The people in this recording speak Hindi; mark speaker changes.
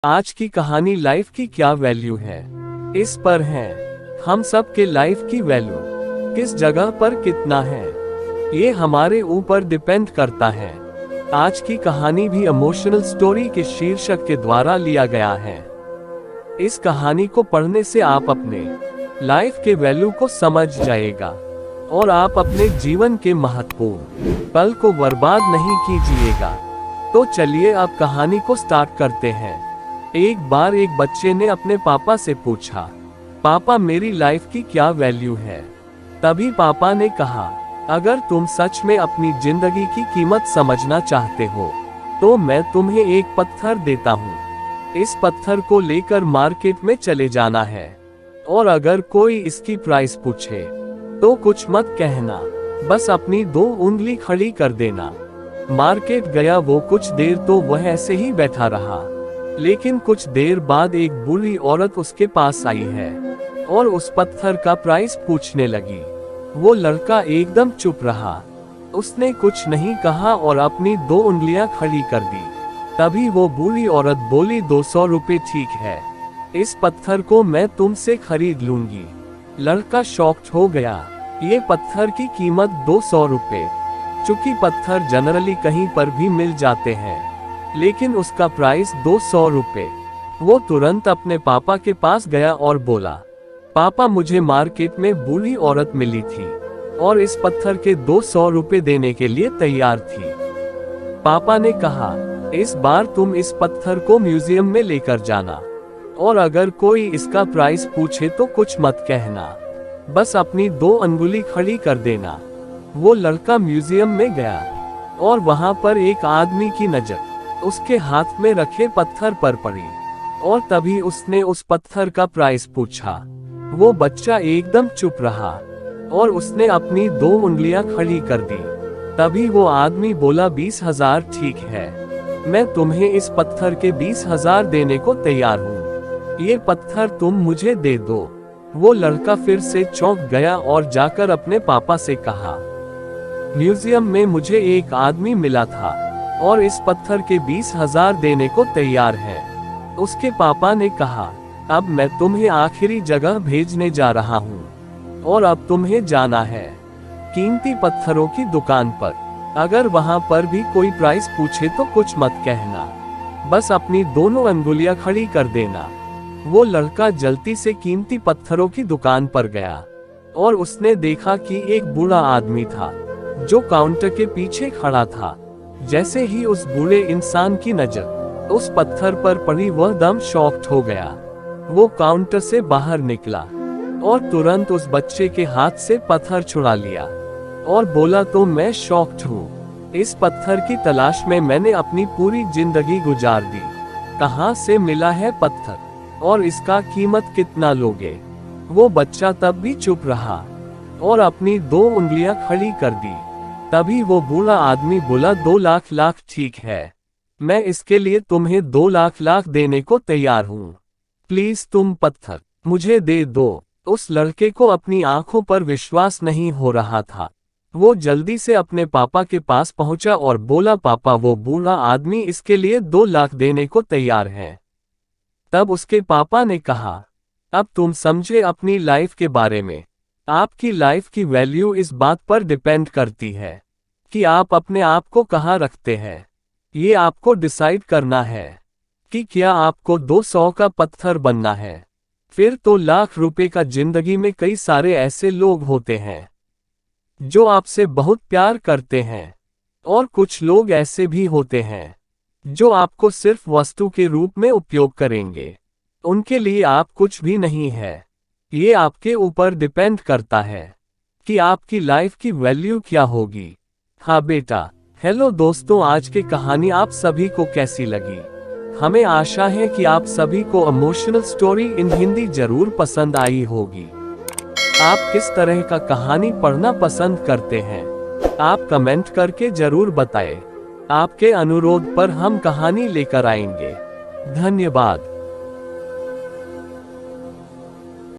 Speaker 1: आज की कहानी लाइफ की क्या वैल्यू है, इस पर है। हम सब के लाइफ की वैल्यू किस जगह पर कितना है, ये हमारे ऊपर डिपेंड करता है। आज की कहानी भी इमोशनल स्टोरी के शीर्षक के द्वारा लिया गया है। इस कहानी को पढ़ने से आप अपने लाइफ के वैल्यू को समझ जाएगा और आप अपने जीवन के महत्वपूर्ण पल को बर्बाद नहीं कीजिएगा। तो चलिए अब कहानी को स्टार्ट करते हैं। एक बार एक बच्चे ने अपने पापा से पूछा, पापा मेरी लाइफ की क्या वैल्यू है। तभी पापा ने कहा, अगर तुम सच में अपनी जिंदगी की कीमत समझना चाहते हो तो मैं तुम्हें एक पत्थर देता हूँ। इस पत्थर को लेकर मार्केट में चले जाना है और अगर कोई इसकी प्राइस पूछे तो कुछ मत कहना, बस अपनी 2 उंगली खड़ी कर देना। मार्केट गया वो। कुछ देर तो वह ऐसे ही बैठा रहा, लेकिन कुछ देर बाद एक बूढ़ी औरत उसके पास आई है और उस पत्थर का प्राइस पूछने लगी। वो लड़का एकदम चुप रहा, उसने कुछ नहीं कहा और अपनी 2 उंगलियां खड़ी कर दी। तभी वो बूढ़ी औरत बोली, 200 रुपए ठीक है, इस पत्थर को मैं तुमसे खरीद लूंगी। लड़का शॉक्ड हो गया, ये पत्थर की कीमत 200 रुपए। चूंकि पत्थर जनरली कहीं पर भी मिल जाते हैं, लेकिन उसका प्राइस 200 रुपए। वो तुरंत अपने पापा के पास गया और बोला, पापा मुझे मार्केट में बूढ़ी औरत मिली थी और इस पत्थर के 200 रुपए देने के लिए तैयार थी। पापा ने कहा, इस बार तुम इस पत्थर को म्यूजियम में लेकर जाना और अगर कोई इसका प्राइस पूछे तो कुछ मत कहना, बस अपनी 2 अंगुली खड़ी कर देना। वो लड़का म्यूजियम में गया और वहां पर एक आदमी की नजर उसके हाथ में रखे पत्थर पर पड़ी और तभी उसने उस पत्थर का प्राइस पूछा। वो बच्चा एकदम चुप रहा और उसने अपनी 2 उंगलियां खड़ी कर दी। तभी वो आदमी बोला, 20,000 ठीक है, मैं तुम्हें इस पत्थर के 20,000 देने को तैयार हूँ, ये पत्थर तुम मुझे दे दो। वो लड़का फिर से चौंक गया और जाकर अपने पापा से कहा, म्यूजियम में मुझे एक आदमी मिला था और इस पत्थर के 20,000 देने को तैयार है। उसके पापा ने कहा, अब मैं तुम्हें आखिरी जगह भेजने जा रहा हूँ और अब तुम्हें जाना है कीमती पत्थरों की दुकान पर। अगर वहां पर भी कोई प्राइस पूछे तो कुछ मत कहना, बस अपनी दोनों अंगुलियां खड़ी कर देना। वो लड़का जल्दी से कीमती पत्थरों की दुकान पर गया और उसने देखा कि एक बूढ़ा आदमी था जो काउंटर के पीछे खड़ा था। जैसे ही उस बूढ़े इंसान की नजर उस पत्थर पर पड़ी, वह दम शॉक्ड हो गया। वो काउंटर से बाहर निकला और तुरंत उस बच्चे के हाथ से पत्थर छुड़ा लिया और बोला, तो मैं शॉक्ड हूँ, इस पत्थर की तलाश में मैंने अपनी पूरी जिंदगी गुजार दी। कहाँ से मिला है पत्थर और इसका कीमत कितना लोगे। वो बच्चा तब भी चुप रहा और अपनी 2 उंगलियां खड़ी कर दी। तभी वो बूढ़ा आदमी बोला, 2 लाख ठीक है, मैं इसके लिए तुम्हें 2 लाख देने को तैयार हूँ, प्लीज तुम पत्थर मुझे दे दो। उस लड़के को अपनी आंखों पर विश्वास नहीं हो रहा था। वो जल्दी से अपने पापा के पास पहुंचा और बोला, पापा वो बूढ़ा आदमी इसके लिए 2 लाख देने को तैयार है। तब उसके पापा ने कहा, अब तुम समझे अपनी लाइफ के बारे में। आपकी लाइफ की वैल्यू इस बात पर डिपेंड करती है कि आप अपने आप को कहाँ रखते हैं। ये आपको डिसाइड करना है कि क्या आपको 200 का पत्थर बनना है, फिर तो लाख रुपए का। जिंदगी में कई सारे ऐसे लोग होते हैं जो आपसे बहुत प्यार करते हैं और कुछ लोग ऐसे भी होते हैं जो आपको सिर्फ वस्तु के रूप में उपयोग करेंगे। उनके लिए आप कुछ भी नहीं है। ये आपके ऊपर डिपेंड करता है कि आपकी लाइफ की वैल्यू क्या होगी। हाँ बेटा। हेलो दोस्तों, आज की कहानी आप सभी को कैसी लगी? हमें आशा है कि आप सभी को इमोशनल स्टोरी इन हिंदी जरूर पसंद आई होगी। आप किस तरह का कहानी पढ़ना पसंद करते हैं, आप कमेंट करके जरूर बताएं। आपके अनुरोध पर हम कहानी लेकर आएंगे। धन्यवाद।